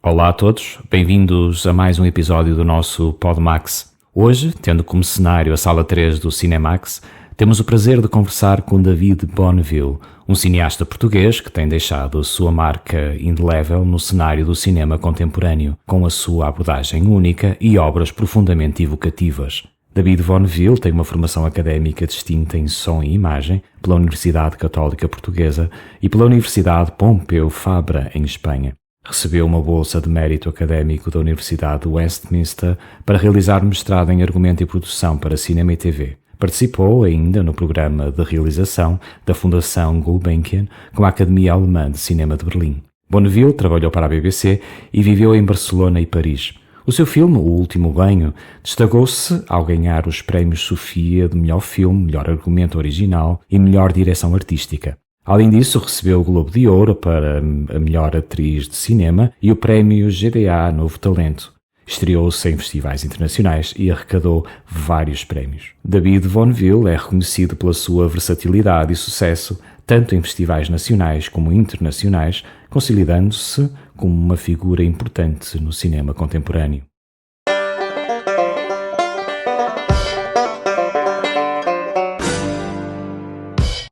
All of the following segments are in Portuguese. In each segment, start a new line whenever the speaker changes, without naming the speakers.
Olá a todos, bem-vindos a mais um episódio do nosso Podmax. Hoje, tendo como cenário a Sala 3 do Cinemax, temos o prazer de conversar com David Bonneville, um cineasta português que tem deixado a sua marca indelével no cenário do cinema contemporâneo, com a sua abordagem única e obras profundamente evocativas. David Bonneville tem uma formação académica distinta em som e imagem pela Universidade Católica Portuguesa e pela Universidade Pompeu Fabra, em Espanha. Recebeu uma bolsa de mérito académico da Universidade de Westminster para realizar mestrado em argumento e produção para cinema e TV. Participou ainda no programa de realização da Fundação Gulbenkian com a Academia Alemã de Cinema de Berlim. Bonneville trabalhou para a BBC e viveu em Barcelona e Paris. O seu filme, O Último Banho, destacou-se ao ganhar os prémios Sofia de melhor filme, melhor argumento original e melhor direção artística. Além disso, recebeu o Globo de Ouro para a melhor atriz de cinema e o prémio GDA Novo Talento. Estreou-se em festivais internacionais e arrecadou vários prémios. David Bonneville é reconhecido pela sua versatilidade e sucesso, tanto em festivais nacionais como internacionais, consolidando-se como uma figura importante no cinema contemporâneo.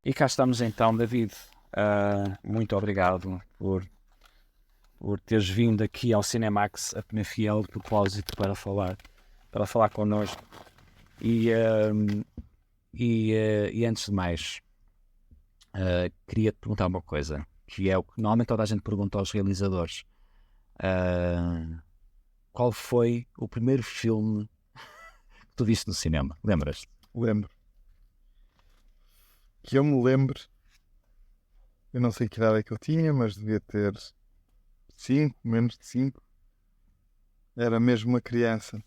E cá estamos então, David. Muito obrigado por teres vindo aqui ao Cinemax a Penafiel de propósito para falar connosco. E antes de mais, queria-te perguntar uma coisa, que é o que normalmente toda a gente pergunta aos realizadores. Qual foi o primeiro filme que tu viste no cinema? Lembras-te?
Lembro. Que eu me lembro, eu não sei que idade é que eu tinha, mas devia ter 5, menos de 5. Era mesmo uma criança.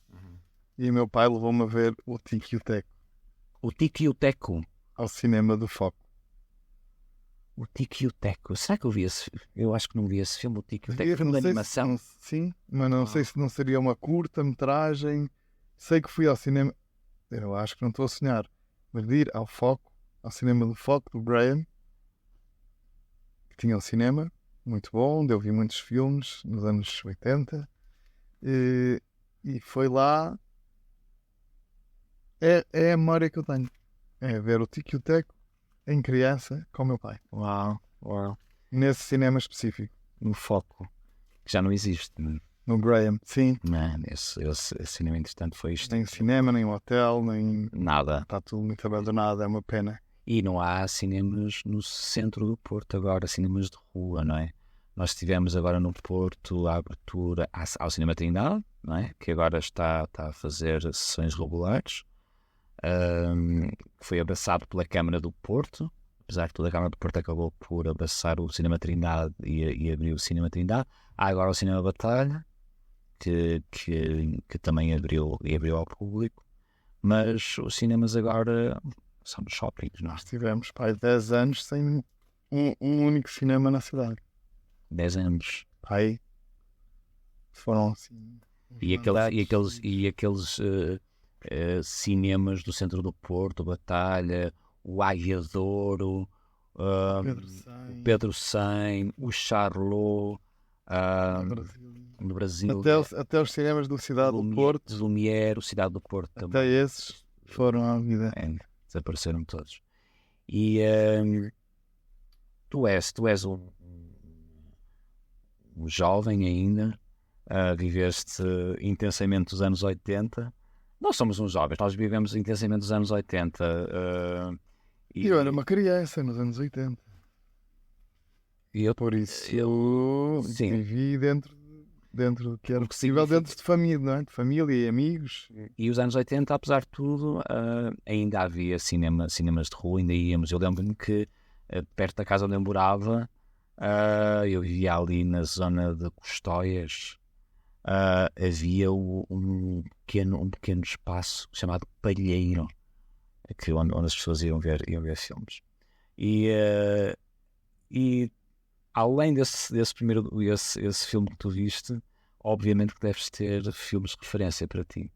E o meu pai levou-me a ver o Tico e o Teco.
O Tico e o Teco?
Ao cinema do Foco.
O Tico e o Teco. Será que eu vi esse? Eu acho que não vi esse filme, o Tico e o Teco. Filme de animação?
Sim, mas não sei se não seria uma curta-metragem. Sei que fui ao cinema. Eu acho que não estou a sonhar. Mas de ir ao Foco, ao cinema do Foco, do Graham, que tinha um cinema muito bom, onde eu vi muitos filmes nos anos 80. E foi lá. É a memória que eu tenho. É ver o Tico e o Teco em criança com o meu pai.
Uau.
Nesse cinema específico.
No Foco, que já não existe.
No Graham, sim.
Man, esse cinema interessante foi isto.
Nem cinema, nem hotel, nem...
Nada.
Está tudo muito abandonado, é uma pena.
E não há cinemas no centro do Porto agora, cinemas de rua, não é? Nós tivemos agora no Porto a abertura ao Cinema Trindade, não é? Que agora está a fazer sessões regulares. Foi abraçado pela Câmara do Porto, apesar de toda a Câmara do Porto acabou por abraçar o Cinema Trindade e abrir o Cinema Trindade. Há agora o Cinema Batalha, que também abriu ao público, mas os cinemas agora são nos shoppings.
Nós tivemos 10 anos sem um único cinema na cidade.
10 anos.
Pai, foram assim...
E aqueles cinemas do centro do Porto, Batalha, o Águia de Ouro, o Pedro Sem, o Charlot, no Brasil.
Até os cinemas do Cidade do Porto.
Lumière, o Cidade do Porto
até
também.
Até esses foram à vida.
Desapareceram todos. E tu és um jovem ainda, viveste intensamente os anos 80. Nós somos uns jovens, nós vivemos intensamente os anos 80.
Eu era uma criança nos anos 80. Por isso eu vivi dentro do que era possível, dentro de família, não é? De família e amigos.
E os anos 80, apesar de tudo, ainda havia cinemas de rua, ainda íamos. Eu lembro-me que perto da casa onde eu morava, eu vivia ali na zona de Custóias, havia um pequeno espaço chamado Palheiro, onde as pessoas iam ver filmes. E além desse primeiro esse filme que tu viste, obviamente que deves ter filmes de referência para ti,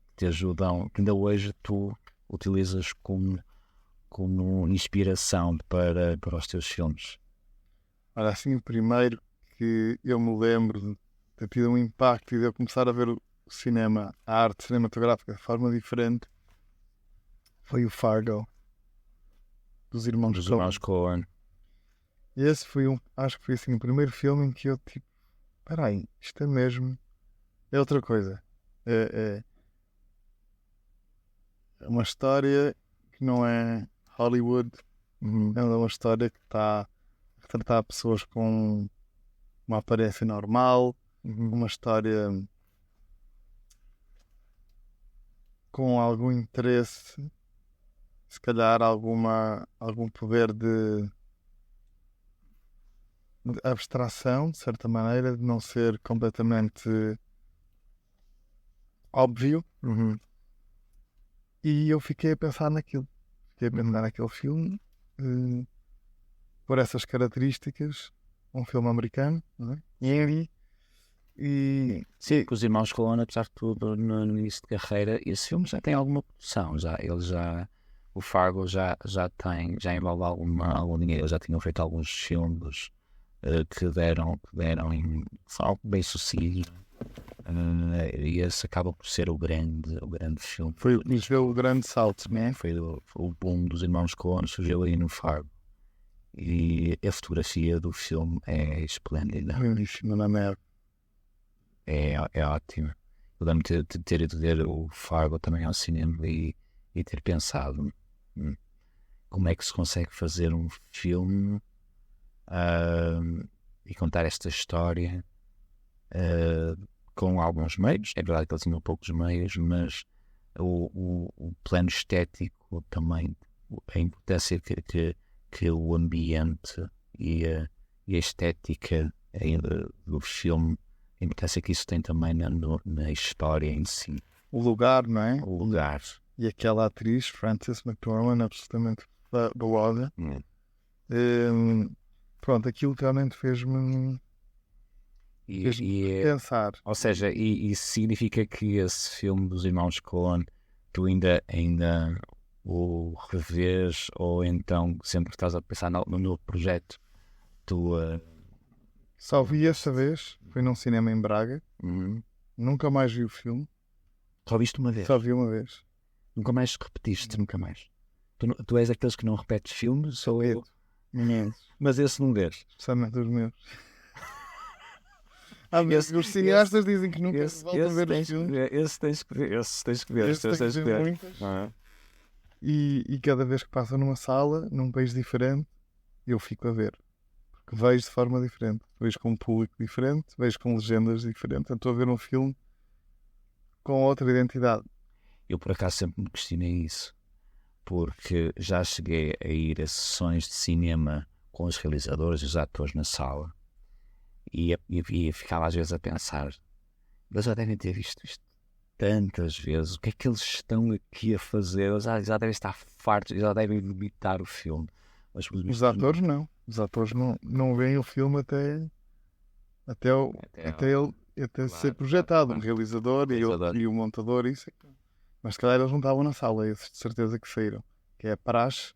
que te ajudam, que ainda hoje tu utilizas como inspiração para os teus filmes.
Olha, assim, o primeiro que eu me lembro de ter tido um impacto e de eu começar a ver o cinema, a arte cinematográfica de forma diferente, foi o Fargo, dos irmãos
Dos
Coen.
irmãos Coen.
E esse foi acho que foi assim o primeiro filme em que eu tipo, peraí, isto é mesmo, é outra coisa. É uma história que não é Hollywood, é uma história que está a retratar pessoas com uma aparência normal, uma história com algum interesse, se calhar algum poder de abstração, de certa maneira, de não ser completamente óbvio. E eu fiquei a pensar naquilo. Fiquei a pensar naquele filme, por essas características, um filme americano, não é? E
Sim, que os irmãos Coen, apesar de tudo, no início de carreira, esse filme já tem alguma produção. O Fargo já envolve algum dinheiro. Eles já tinham feito alguns filmes que deram foram bem sucedidos. E esse acaba por ser o grande filme.
foi o grande salto, não é?
Foi o boom dos irmãos Coen, surgiu aí no Fargo. E a fotografia do filme é esplêndida.
Lindíssimo na neve.
É ótimo. Eu lembro de ter ido ver o Fargo também ao cinema e ter pensado como é que se consegue fazer um filme e contar esta história com alguns meios. É verdade que eles tinham poucos meios, mas o plano estético também, a importância que o ambiente e a estética do filme, a importância que isso tem também na história em si.
O lugar, não é?
O lugar.
E aquela atriz, Frances McDormand, absolutamente fabulosa. Pronto, aquilo realmente fez-me pensar.
Ou seja, e significa que esse filme dos irmãos Coen, tu ainda o revês, ou então sempre que estás a pensar no novo projeto, tu...
Só vi essa vez, foi num cinema em Braga. Nunca mais vi o filme.
Só viste uma vez?
Só vi uma vez.
Nunca mais repetiste, nunca mais. Tu és aqueles que não repetes filmes, ou eu? Mas esse não vês.
Especialmente os meus. Os cineastas dizem que nunca voltam a ver os filmes.
Esse tens que ver. Esse tens que ver.
Muitas. E cada vez que passam numa sala, num país diferente, eu fico a ver. Porque vejo de forma diferente. Vejo com um público diferente, vejo com legendas diferentes. Eu estou a ver um filme com outra identidade.
Eu por acaso sempre me questionei isso, porque já cheguei a ir a sessões de cinema com os realizadores e os atores na sala e ficava às vezes a pensar, eles já devem ter visto isto tantas vezes, o que é que eles estão aqui a fazer? Eles já devem estar fartos, já devem vomitar o filme. Mas
os atores não. Os atores não veem o filme até ser projetado. O realizador e o montador, isso. Mas se calhar eles não estavam na sala, esses de certeza que saíram. Que é a praxe,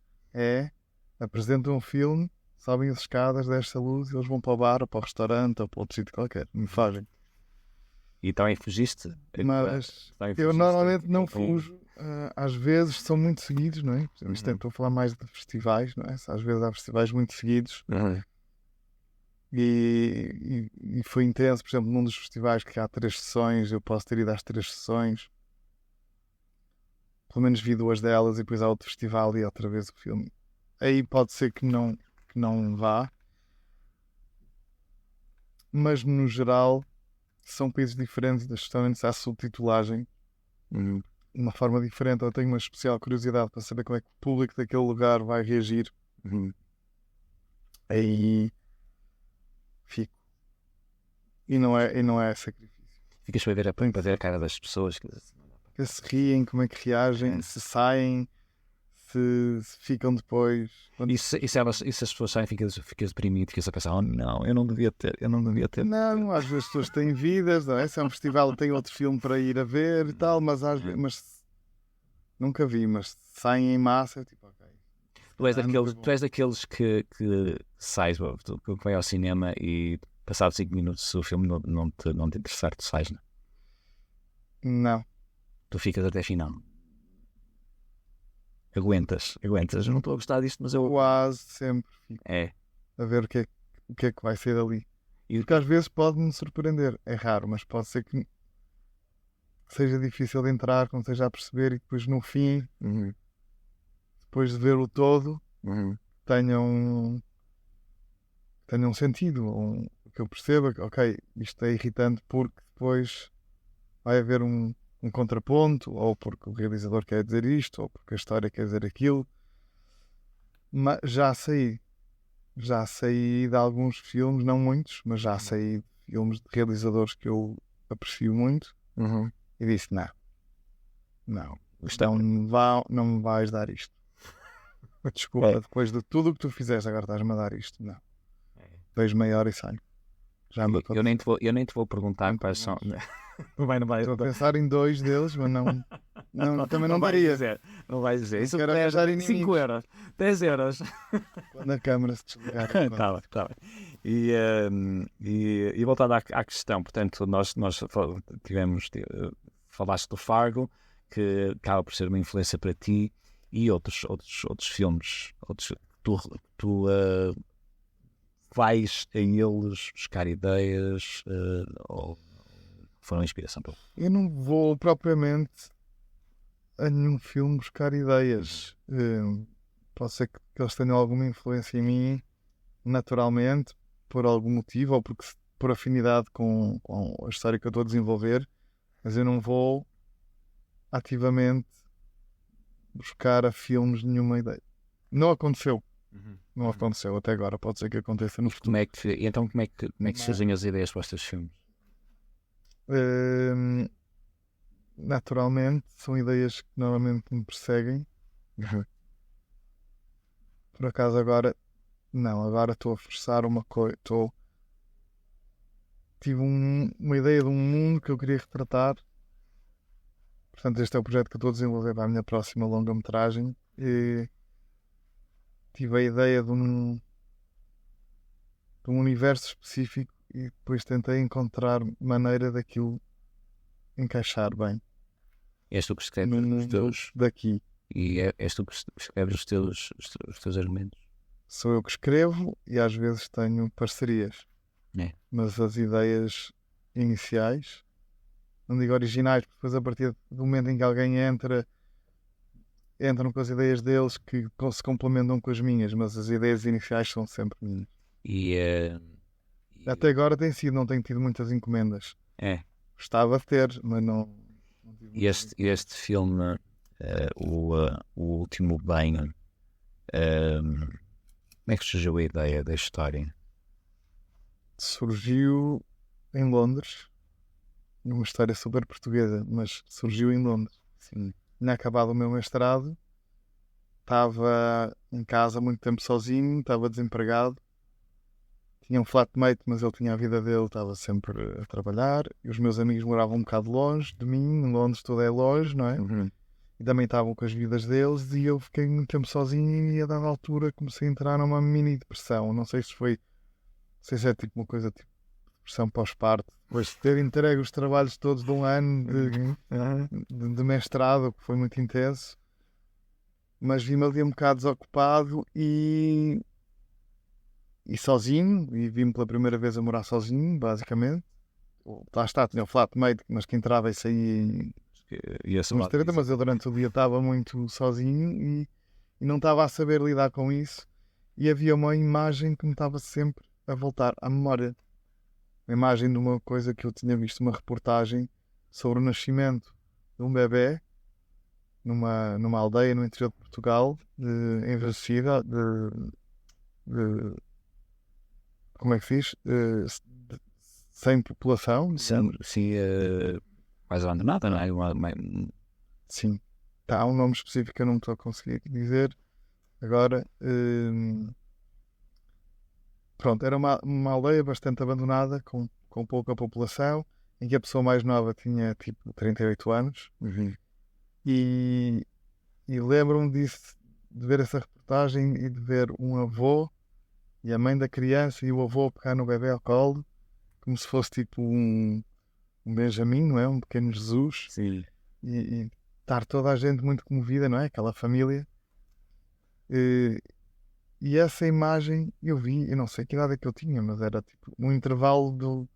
apresentam um filme, sobem as escadas, desce a luz e eles vão para o bar, ou para o restaurante, ou para outro sítio qualquer. Me fazem.
E também fugiste?
Mas eu normalmente não fujo. Às vezes são muito seguidos, não é? Estou a falar mais de festivais, não é? Às vezes há festivais muito seguidos. E foi intenso, por exemplo, num dos festivais que há 3 sessões, eu posso ter ido às 3 sessões. Pelo menos vi 2 delas e depois há outro festival e outra vez o filme. Aí pode ser que não vá. Mas no geral são países diferentes, das restaurantes há subtitulagem de uma forma diferente. Eu tenho uma especial curiosidade para saber como é que o público daquele lugar vai reagir. Aí fico. E não é sacrifício.
Ficas para ver a cara das pessoas
que se riem, como é que reagem, se saem, se ficam depois.
E se as pessoas saem, ficas deprimido, ficas a pensar, oh não, eu não devia ter.
Não, às vezes as pessoas têm vidas, não é? Se é um festival tem outro filme para ir a ver e tal, mas nunca vi, mas saem em massa, tipo, ok.
Tu és daqueles que sais, que vai ao cinema e passado 5 minutos, se o filme não te interessar, tu sais, não?
Não.
Tu ficas até final. Aguentas. Eu não estou a gostar disto, mas eu...
Quase sempre fico
É.
a ver o que é que vai ser dali.
E
Porque às vezes pode-me surpreender. É raro, mas pode ser que seja difícil de entrar, que não esteja a perceber e depois no fim, depois de ver o todo, tenha um sentido. Que eu perceba que, ok, isto é irritante porque depois vai haver um contraponto, ou porque o realizador quer dizer isto, ou porque a história quer dizer aquilo. Mas já saí de alguns filmes, não muitos, mas já saí de filmes de realizadores que eu aprecio muito e disse: não, não me vais dar isto. Desculpa, depois de tudo o que tu fizeste, agora estás-me a dar isto. Não. Vejo meia hora e saio. Já me
eu nem te vou perguntar quais são. Não vai.
Estou a pensar em 2 deles, mas também não daria.
Não vais dizer. Isso
quero
é
arranjar
5
inimigos.
euros, 10 euros.
Quando a câmara se desligar.
Tá bem. E voltando à questão, portanto, nós falaste do Fargo, que acaba por ser uma influência para ti, e outros filmes, tu vais a eles buscar ideias ou foram inspiração para...
Eu não vou propriamente a nenhum filme buscar ideias. Pode ser que eles tenham alguma influência em mim naturalmente, por algum motivo, ou por afinidade com a história que eu estou a desenvolver, mas eu não vou ativamente buscar a filmes nenhuma ideia. Não aconteceu. Não aconteceu até agora. Pode ser que aconteça no futuro.
Como é que surgem as ideias para os teus filmes?
Naturalmente, são ideias que normalmente me perseguem. Por acaso agora estou a forçar uma coisa. Tive uma ideia de um mundo que eu queria retratar. Portanto, este é o projeto que eu estou a desenvolver para a minha próxima longa-metragem. E tive a ideia de um universo específico e depois tentei encontrar maneira daquilo encaixar bem.
És tu que escreves
no
os
mundo
teus...
daqui.
E és tu que escreves os teus argumentos?
Sou eu que escrevo e às vezes tenho parcerias. Mas as ideias iniciais, não digo originais, porque depois a partir do momento em que alguém entram com as ideias deles que se complementam com as minhas, mas as ideias iniciais são sempre minhas. Até agora não tenho tido muitas encomendas. Gostava de ter, mas não tive.
Este filme, o Último Banho, como é que surgiu a ideia da história?
Surgiu em Londres, numa história super portuguesa, mas surgiu em Londres.
Sim.
Tinha acabado o meu mestrado, estava em casa muito tempo sozinho, estava desempregado, tinha um flatmate, mas ele tinha a vida dele, estava sempre a trabalhar, e os meus amigos moravam um bocado longe de mim, em Londres tudo é longe, não é? E também estavam com as vidas deles, e eu fiquei muito tempo sozinho e a dada altura comecei a entrar numa mini depressão. Não sei se é tipo uma coisa tipo depressão pós-parto, depois de ter entregue os trabalhos todos de um ano de mestrado, que foi muito intenso, mas vi-me ali um bocado desocupado e sozinho, e vi-me pela primeira vez a morar sozinho, basicamente. Lá está, tinha o flatmate, mas que entrava e saía mas eu durante o dia estava muito sozinho e não estava a saber lidar com isso, e havia uma imagem que me estava sempre a voltar à memória. Uma imagem de uma coisa que eu tinha visto, uma reportagem sobre o nascimento de um bebê numa aldeia no interior de Portugal, envelhecida, como é que se diz? Sem população.
Sim, mais abandonada, não é?
Sim, há um nome específico que eu não estou a conseguir dizer agora. Pronto, era uma aldeia bastante abandonada, com pouca população, em que a pessoa mais nova tinha tipo 38 anos. E lembro-me disso, de ver essa reportagem e de ver um avô e a mãe da criança e o avô pegar no bebê ao colo como se fosse tipo um Benjamin, não é? Um pequeno Jesus.
Sim.
E estar toda a gente muito comovida, não é? Aquela família. E essa imagem eu vi, eu não sei que idade é que eu tinha, mas era tipo um intervalo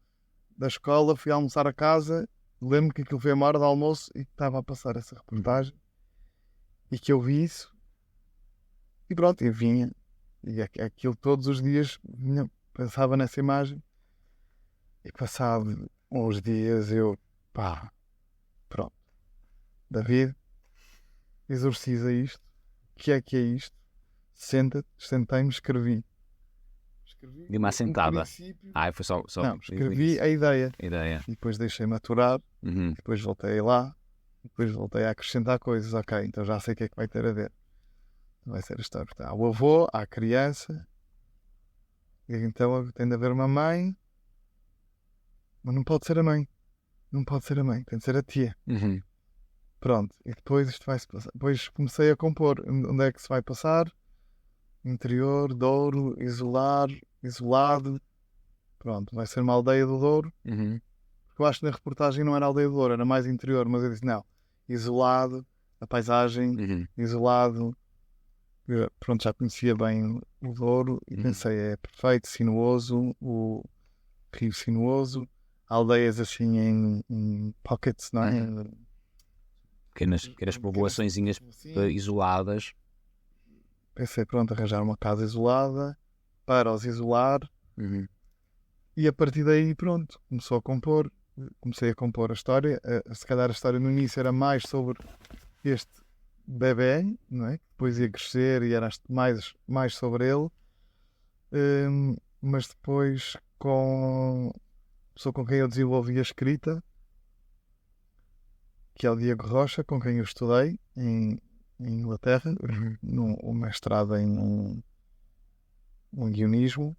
da escola, fui almoçar a casa, lembro que aquilo foi uma hora de almoço e que estava a passar essa reportagem e que eu vi isso e pronto, eu vinha e aquilo todos os dias pensava nessa imagem e passado uns dias eu pronto, David, exorciza isto, o que é isto? Sentei-me, escrevi
De uma sentada.
princípio.
Foi só
Não, escrevi a ideia
ideia.
e depois deixei maturar,
Uhum.
depois voltei lá, depois voltei a acrescentar coisas. Ok, então já sei o que é que vai ter a ver. Vai ser a história. Há o avô, há a criança, e então tem de haver uma mãe, mas não pode ser a mãe. Não pode ser a mãe, tem de ser a tia.
Uhum.
Pronto, e depois isto vai-se passar. Depois comecei a compor onde é que se vai passar. Interior, Douro, isolado. Pronto, vai ser uma aldeia do Douro.
Uhum.
Porque eu acho que na reportagem não era aldeia do Douro, era mais interior. Mas eu disse, não, isolado, a paisagem,
Uhum.
isolado. Pronto, já conhecia bem o Douro e pensei, é perfeito, sinuoso, o rio sinuoso, aldeias assim em pockets, não é?
Pequenas povoaçõezinhas
Assim.
isoladas.
Pensei, pronto, arranjar uma casa isolada para os isolar.
Uhum.
E a partir daí, pronto, comecei a compor a história. Se calhar a história no início era mais sobre este bebê, não é? Depois ia crescer e era mais sobre ele. Mas depois, com a pessoa com quem eu desenvolvi a escrita, que é o Diego Rocha, com quem eu estudei em Inglaterra, um mestrado em guionismo.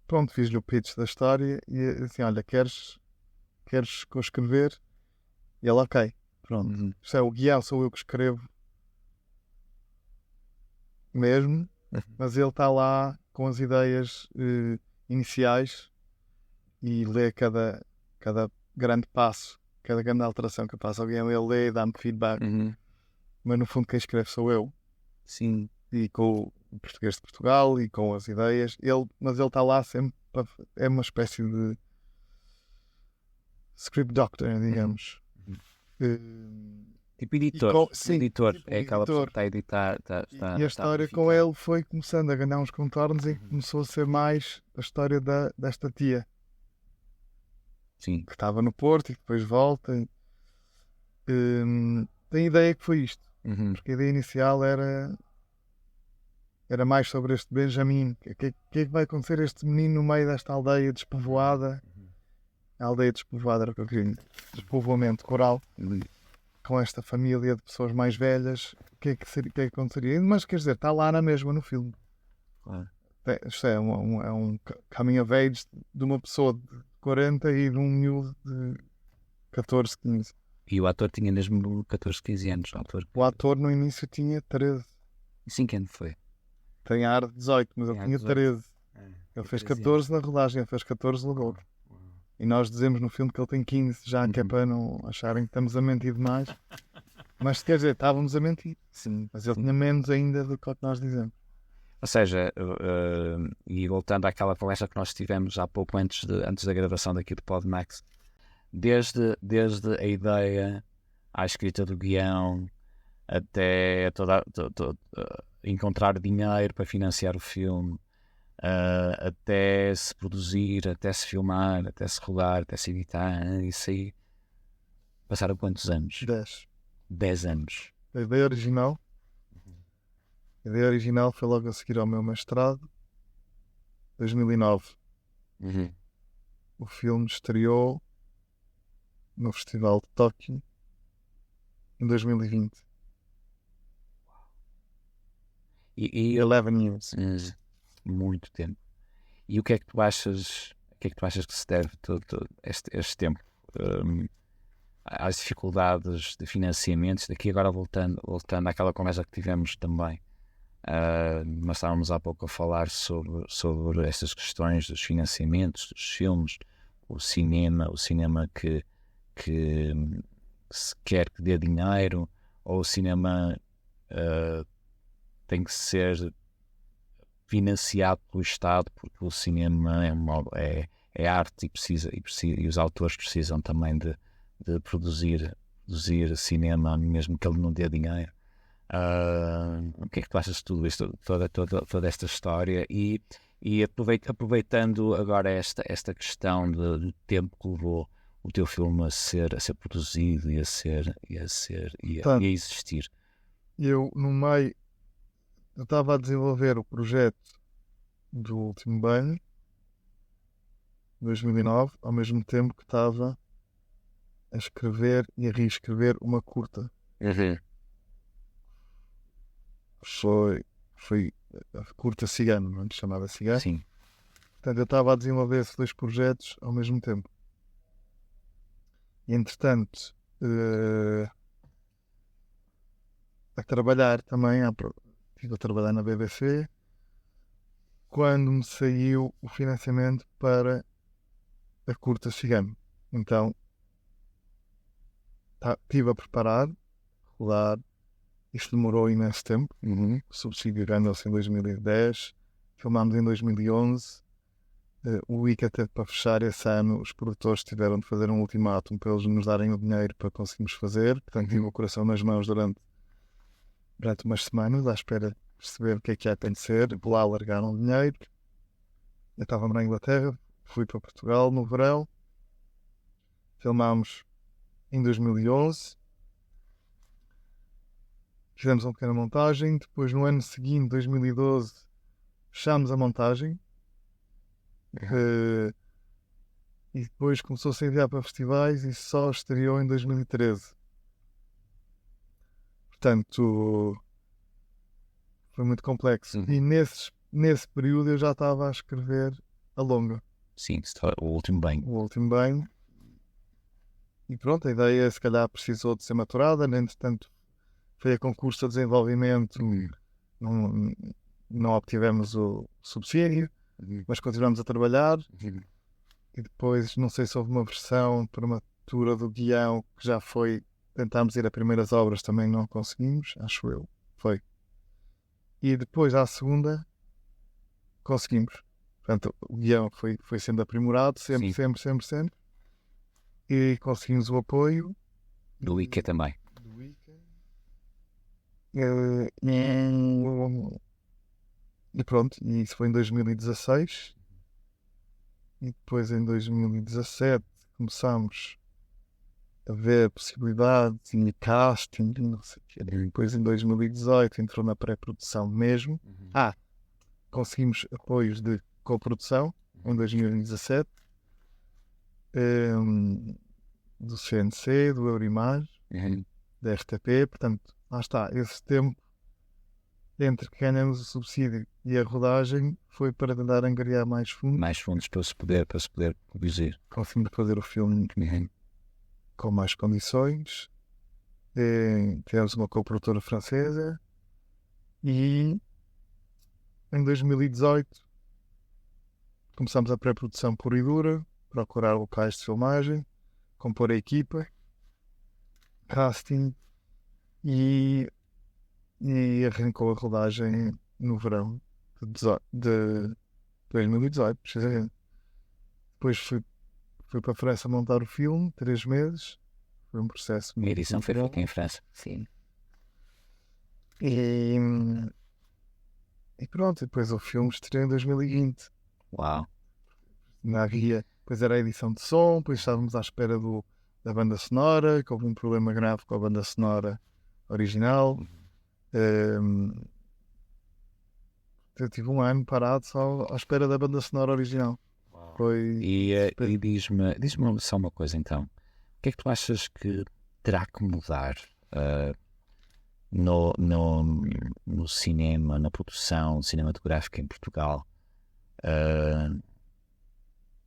Pronto, fiz-lhe o pitch da história e assim, olha, queres co-escrever? E ele, ok, pronto.
Uhum.
Isto é, o guião sou eu que escrevo mesmo, mas ele está lá com as ideias iniciais e lê cada grande passo, cada grande alteração que eu faço ao guião, ele lê e dá-me feedback.
Uhum.
Mas no fundo quem escreve sou eu.
Sim.
E com o português de Portugal e com as ideias. Mas ele está lá sempre. É uma espécie de script doctor, digamos.
Tipo editor.
Sim,
editor.
tipo
É aquela pessoa
editor.
que está a editar.
E a história com ele foi começando a ganhar uns contornos e começou a ser mais a história desta tia.
Sim.
Que estava no Porto e depois volta. Tenho ideia que foi isto.
Uhum.
Porque a ideia inicial era mais sobre este Benjamin. O que é que vai acontecer a este menino no meio desta aldeia despovoada? A aldeia despovoada era o que eu queria. Despovoamento coral. Com esta família de pessoas mais velhas. O que é que aconteceria? Mas quer dizer, está lá na mesma no filme.
Claro.
Isto é um coming of age de uma pessoa de 40 e de um miúdo de 14, 15.
E o ator tinha mesmo 14, 15 anos.
O ator no início tinha 13.
E 5 anos foi?
Tem ar de 18, mas ele tinha 13. Ele fez 14 na rodagem, ele fez 14 no Douro. E nós dizemos no filme que ele tem 15, já que é para não acharem que estamos a mentir demais. Mas quer dizer, estávamos a mentir.
Sim.
Mas ele tinha menos ainda do que o que nós dizemos.
Ou seja, e voltando àquela conversa que nós tivemos há pouco antes da gravação daqui do Podmax, desde a ideia à escrita do guião até encontrar dinheiro para financiar o filme, até se produzir, até se filmar, até se rodar, até se editar, isso aí passaram quantos anos? 10 anos.
A ideia original foi logo a seguir ao meu mestrado, 2009.
Uhum.
O filme estreou no Festival de Tóquio em 2020.
E
11 years.
Muito tempo. E o que é que tu achas? O que é que tu achas que se deve todo este tempo? Às dificuldades de financiamentos, daqui agora voltando àquela conversa que tivemos também Nós estávamos há pouco a falar sobre estas questões dos financiamentos dos filmes, o cinema que se quer que dê dinheiro, ou o cinema tem que ser financiado pelo Estado, porque o cinema é arte e os autores precisam também de produzir cinema, mesmo que ele não dê dinheiro. O que é que tu achas de tudo isto, toda esta história e aproveitando agora esta questão do tempo que levou o teu filme a ser produzido e a existir?
Eu estava a desenvolver o projeto do Último Banho, 2009, ao mesmo tempo que estava a escrever e a reescrever uma curta. Foi a curta Cigano, não é? Chamava Cigano.
Sim.
Portanto, eu estava a desenvolver esses 2 projetos ao mesmo tempo. E, entretanto, a trabalhar também, estive a trabalhar na BBC, quando me saiu o financiamento para a curta Cigano. Então, estive a preparar, rodar. Isto demorou imenso tempo. O subsídio ganhou-se em 2010, filmámos em 2011. O ICA teve para fechar esse ano. Os produtores tiveram de fazer um ultimátum para eles nos darem o dinheiro para conseguirmos fazer. Portanto, tive o coração nas mãos durante umas semanas, à espera de perceber o que é que ia acontecer. Lá largaram o dinheiro. Eu estava na Inglaterra, fui para Portugal no verão. Filmámos em 2011. Fizemos uma pequena montagem. Depois, no ano seguinte, 2012, fechámos a montagem. E depois começou-se a enviar para festivais e só estreou em 2013. Portanto, foi muito complexo. E nesse período eu já estava a escrever a longa.
Sim, o Último Banho.
O Último Banho. E pronto, a ideia se calhar precisou de ser maturada. Entretanto, foi a concurso de desenvolvimento. Não obtivemos o subsídio, mas continuamos a trabalhar. E depois, não sei se houve uma versão prematura do guião que já foi. Tentámos ir a primeiras obras, também não conseguimos, acho eu. Foi. E depois, à segunda, conseguimos. Portanto, o guião foi sendo aprimorado, sempre. E conseguimos o apoio.
Do ICA também.
E pronto, e isso foi em 2016. E depois, em 2017, começámos a ver possibilidades e casting, não sei o quê. Depois, em 2018, entrou na pré-produção mesmo. Conseguimos apoios de coprodução em 2017, do CNC, do Eurimar, da RTP. Portanto, lá está, esse tempo entre que ganhamos o subsídio e a rodagem foi para tentar angariar mais fundos.
Mais fundos para se poder produzir.
Conseguimos fazer o filme com mais condições. Tivemos uma coprodutora francesa e em 2018 começamos a pré-produção pura e dura, procurar locais de filmagem, compor a equipa, casting e arrancou a rodagem no verão de 2018, precisamente. Depois fui para a França montar o filme, 3 meses. Foi um processo
A edição foi feita em França.
Sim.
E pronto, depois o filme estreou em 2020.
Uau!
Na guia, depois era a edição de som, depois estávamos à espera da banda sonora, que houve um problema grave com a banda sonora original. Eu tive um ano parado só à espera da banda sonora original.
E diz-me só uma coisa então. O que é que tu achas que terá que mudar no cinema, na produção cinematográfica em Portugal?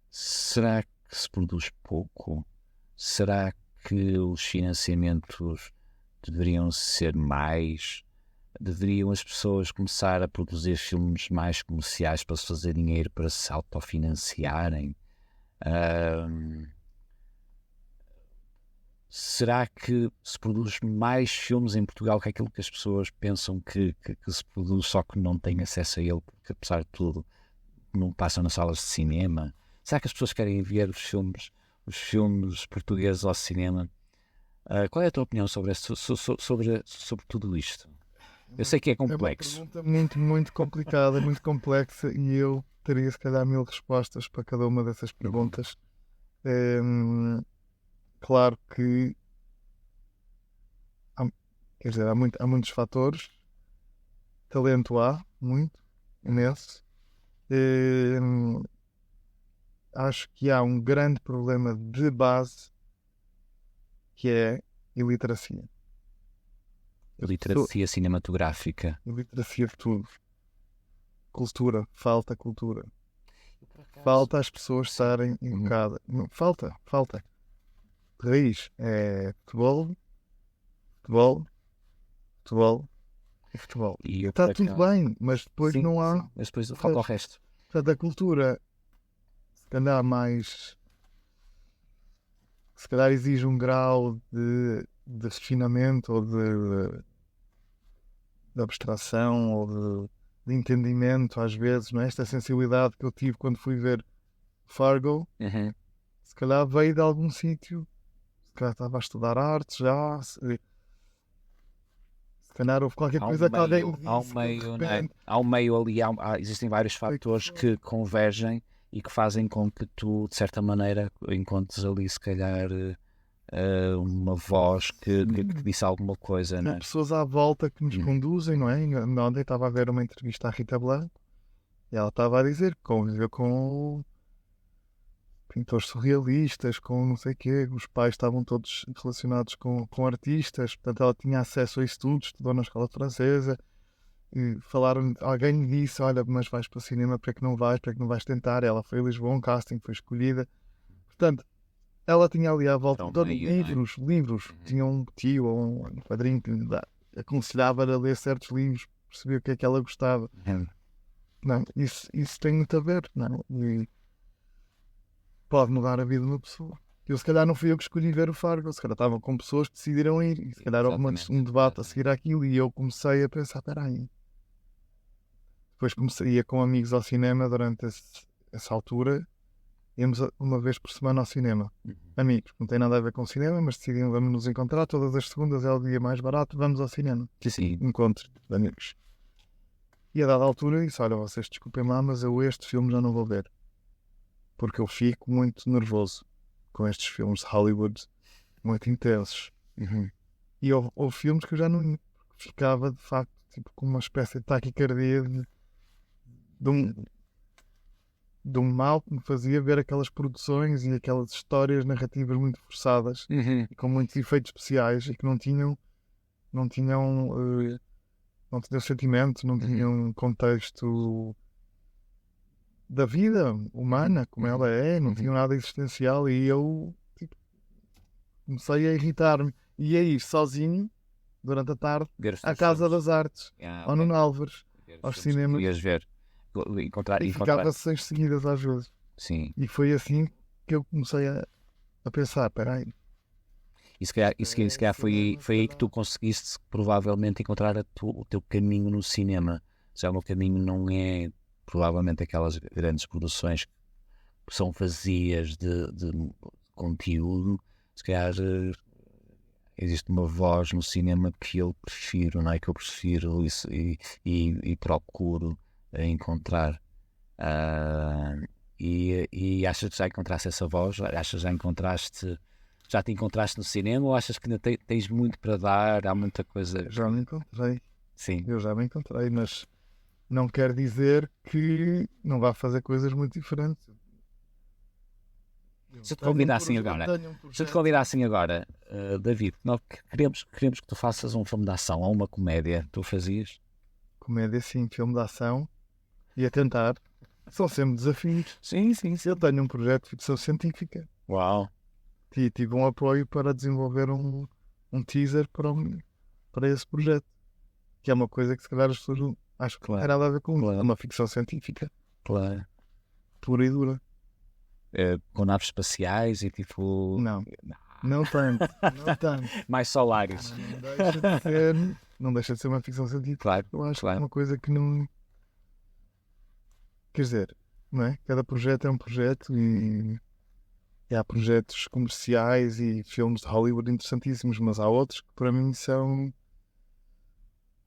Será que se produz pouco? Será que os financiamentos deveriam ser mais? deveriam as pessoas começar a produzir filmes mais comerciais para se fazer dinheiro, para se autofinanciarem? Será que se produz mais filmes em Portugal que aquilo que as pessoas pensam que se produz, só que não têm acesso a ele, porque apesar de tudo não passam nas salas de cinema? Será que as pessoas querem ver os filmes portugueses ao cinema? Qual é a tua opinião sobre tudo isto? Eu sei que é complexo.
É uma pergunta muito, muito complicada, muito complexa, e eu teria se calhar 1000 respostas para cada uma dessas perguntas. Claro que quer dizer, há muitos fatores. Talento há, muito, imenso. Acho que há um grande problema de base, que é iliteracia.
Literacia cinematográfica.
Iliteracia de tudo. Cultura. Falta cultura. Falta as pessoas estarem educadas. Falta. De raiz é futebol e futebol.
E
Está tudo bem, mas depois não há.
Sim. Mas depois falta o resto.
Portanto, a cultura, se calhar mais. Se calhar exige um grau de refinamento ou de abstração ou de entendimento, às vezes, não é? Esta sensibilidade que eu tive quando fui ver Fargo, se calhar veio de algum sítio, se calhar estava a estudar artes já, se calhar houve qualquer coisa que alguém me disse.
Há um meio ali, existem vários fatores que convergem e que fazem com que tu, de certa maneira, encontres ali, se calhar, uma voz que disse alguma coisa, não é?
Há pessoas à volta que nos conduzem, não é? Ontem estava a ver uma entrevista à Rita Blanco e ela estava a dizer que conviveu com pintores surrealistas, com não sei o quê, os pais estavam todos relacionados com artistas, portanto ela tinha acesso a isso tudo, estudou na escola francesa. E alguém lhe disse, olha, mas vais para o cinema, para que não vais tentar? Ela foi a Lisboa, um casting, foi escolhida. Portanto, ela tinha ali à volta livros. Tinha um tio ou um padrinho que lhe aconselhava a ler certos livros, percebia o que é que ela gostava. Não, isso tem muito a ver, não? E pode mudar a vida de uma pessoa. Eu, se calhar, não fui eu que escolhi ver o Fargo, se calhar estavam com pessoas que decidiram ir, e se calhar houve um debate a seguir àquilo, e eu comecei a pensar, espera aí. Depois ia com amigos ao cinema durante essa altura, íamos uma vez por semana ao cinema. Amigos, não tem nada a ver com cinema, mas decidimos, vamos nos encontrar todas as segundas, é o dia mais barato, vamos ao cinema.
Sim.
Encontros de amigos. E a dada altura disse, olha, vocês desculpem lá, mas eu este filme já não vou ver. Porque eu fico muito nervoso com estes filmes de Hollywood, muito intensos. E houve filmes que eu já não ficava, de facto, tipo, com uma espécie de taquicardia de um mal que me fazia ver aquelas produções e aquelas histórias narrativas muito forçadas e com muitos efeitos especiais e que não tinham sentimento, não tinham contexto da vida humana como ela é, não tinham nada existencial, e eu comecei a irritar-me e a ir sozinho durante a tarde à Casa das Artes, ao Nuno Álvares, aos cinemas.
Ias ver.
E ficava 6 seguidas às vezes.
Sim.
E foi assim que eu comecei a pensar, espera aí.
E se calhar foi aí que tu conseguiste provavelmente encontrar o teu caminho no cinema. Já o meu caminho não é provavelmente aquelas grandes produções que são vazias de conteúdo. Se calhar existe uma voz no cinema que eu prefiro, não é? Que eu prefiro isso e procuro encontrar. E achas que já encontraste essa voz? Achas que já te encontraste no cinema, ou achas que ainda tens muito para dar? Há muita coisa.
Já me encontrei.
Sim.
Eu já me encontrei, mas não quer dizer que não vá fazer coisas muito diferentes.
Se eu te convidassem agora, David, nós queremos que tu faças um filme de ação ou uma comédia, tu fazias?
Comédia, sim, filme de ação. E a tentar. São sempre desafios.
Sim.
Eu tenho um projeto de ficção científica.
Uau!
E tive um apoio para desenvolver um teaser para esse projeto. que é uma coisa que se calhar as pessoas não acham que não tem nada a ver com isso.
Claro.
É uma ficção científica
Claro.
pura e dura.
Com naves espaciais e tipo.
Não tanto.
Mais solares.
Não deixa de ser uma ficção científica.
Claro,
Eu acho
claro.
que é uma coisa que não. Quer dizer, não é? Cada projeto é um projeto e há projetos comerciais e filmes de Hollywood interessantíssimos, mas há outros que para mim são.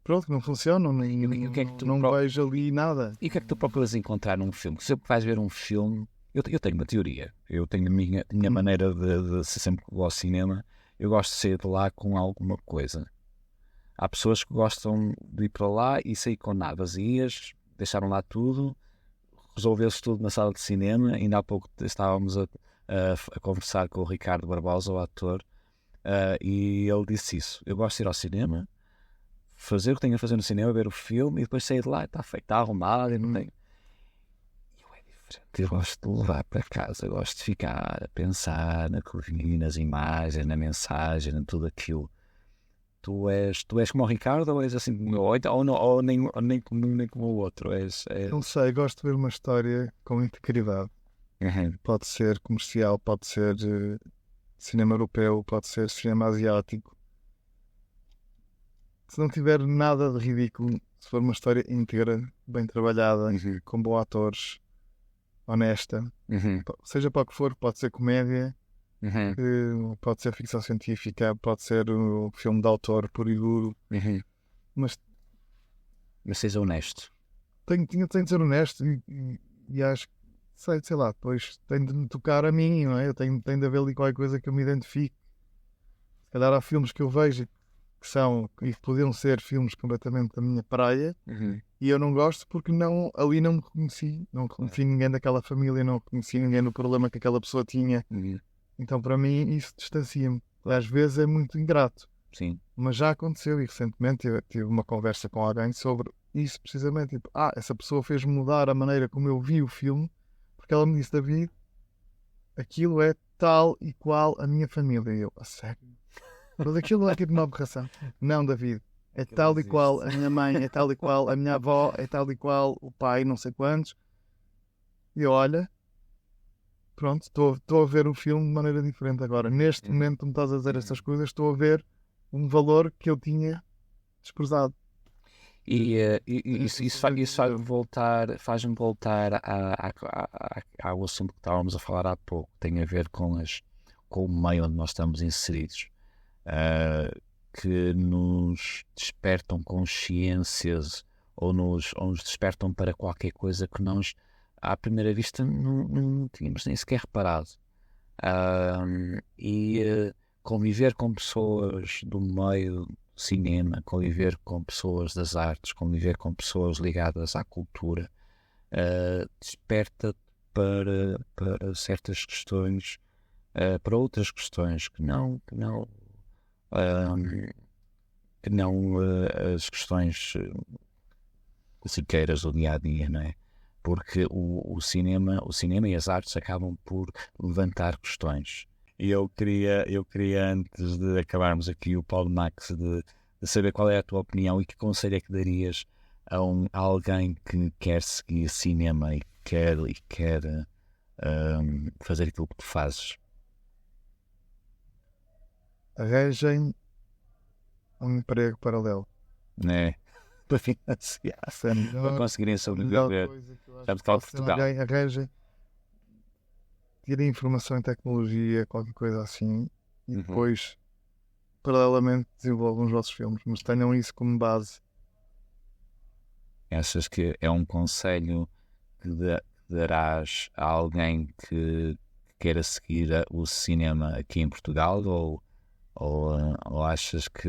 Pronto, que não funcionam, nem
E o que é que tu
não vejo ali nada.
E o que é que tu procuras encontrar num filme? Se vais ver um filme, eu tenho uma teoria, eu tenho a minha maneira de ser sempre que vou ao cinema, eu gosto de sair de lá com alguma coisa. Há pessoas que gostam de ir para lá e sair com nada, vazias, deixaram lá tudo, resolveu-se tudo na sala de cinema. Ainda há pouco estávamos a conversar com o Ricardo Barbosa, o ator, e ele disse isso: eu gosto de ir ao cinema, fazer o que tenho a fazer no cinema, ver o filme e depois sair de lá, está feito, está arrumado e não tenho. Eu é diferente, eu gosto de levar para casa, eu gosto de ficar a pensar naquilo, nas imagens, na mensagem, em tudo aquilo. Tu és como o Ricardo ou és assim como o outro, ou nem como o outro?
Não sei, gosto de ver uma história com integridade. Pode ser comercial, pode ser cinema europeu, pode ser cinema asiático. Se não tiver nada de ridículo, se for uma história íntegra, bem trabalhada, com bons atores, honesta, seja para o que for, pode ser comédia, pode ser ficção científica, pode ser um filme de autor puro e duro, mas
seja honesto.
tenho de ser honesto e acho que, sei lá, depois tem de me tocar a mim, não é? Eu tenho de haver ali qualquer coisa que eu me identifique. Se calhar há filmes que eu vejo que são e que podiam ser filmes completamente da minha praia e eu não gosto porque ali não me reconheci, não reconheci ninguém daquela família, não reconheci ninguém no problema que aquela pessoa tinha. Então para mim isso distancia-me. Às vezes é muito ingrato.
Sim.
Mas já aconteceu e recentemente tive uma conversa com alguém sobre isso precisamente. Tipo, essa pessoa fez-me mudar a maneira como eu vi o filme porque ela me disse: David, aquilo é tal e qual a minha família. E eu: a sério? Mas aquilo não é tipo uma aberração. Não, David, é tal e qual a minha mãe, é tal e qual a minha avó, é tal e qual o pai, não sei quantos. E olha, pronto, estou a ver o filme de maneira diferente agora. Neste momento, me estás a dizer estas coisas, estou a ver um valor que eu tinha desprezado.
E isso faz-me voltar ao assunto que estávamos a falar há pouco. Tem a ver com o meio onde nós estamos inseridos, que nos despertam consciências ou nos despertam para qualquer coisa que nós, à primeira vista, não tínhamos nem sequer reparado. Conviver com pessoas do meio do cinema, conviver com pessoas das artes, conviver com pessoas ligadas à cultura, desperta para certas questões, para outras questões que não as questões siqueiras do dia a dia, não é? Porque o cinema e as artes acabam por levantar questões. E eu queria, antes de acabarmos aqui o Pod Max, de saber qual é a tua opinião e que conselho é que darias a alguém que quer seguir cinema e quer fazer aquilo que tu fazes.
Arranjem um emprego paralelo.
Né? Para financiar, para conseguirem sobreviver. Já de Portugal.
Arranjem, tirem informação em tecnologia, qualquer coisa assim, e depois, paralelamente, desenvolvam os vossos filmes, mas tenham isso como base.
Achas que é um conselho que darás a alguém que queira seguir o cinema aqui em Portugal, ou achas que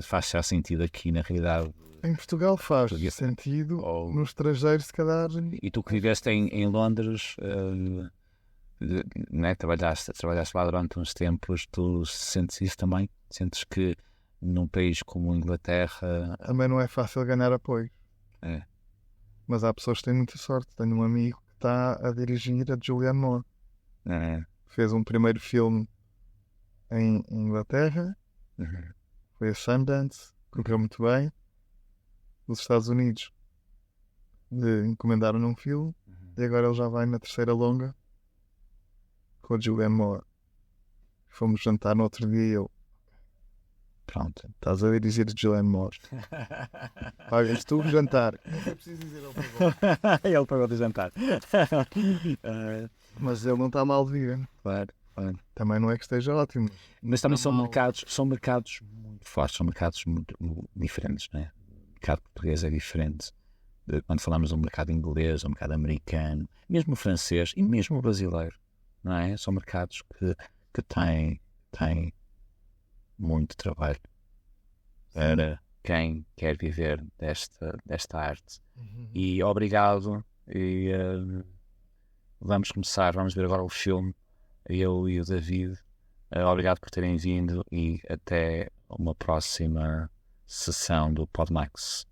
faz já sentido aqui na realidade?
Em Portugal faz sentido, no estrangeiro se calhar.
E tu que viveste em Londres, né, trabalhaste lá durante uns tempos, tu sentes isso também? Sentes que num país como a Inglaterra...
Também não é fácil ganhar apoio.
É.
Mas há pessoas que têm muita sorte. Tenho um amigo que está a dirigir a Julianne Moore. Fez um primeiro filme em Inglaterra, foi a Sundance, correu muito bem, dos Estados Unidos de encomendaram um filme e agora ele já vai na terceira longa com a Julianne Moore. Fomos jantar no outro dia e eu,
Pronto.
estás a dirigir Julianne Moore. Pagas tu o jantar. É preciso dizer ao favor.
Ele pagou de jantar.
Mas ele não está mal de vida.
Claro, claro.
Também não é que esteja ótimo.
Mas também
Está mal.
são mercados muito fortes, são mercados muito diferentes, não é? O mercado português é diferente quando falamos do mercado inglês, do mercado americano, mesmo o francês e mesmo o brasileiro, não é? São mercados que têm muito trabalho para quem quer viver desta arte. E obrigado, e vamos ver agora o filme, eu e o David. Obrigado por terem vindo e até uma próxima sessão do PodMax.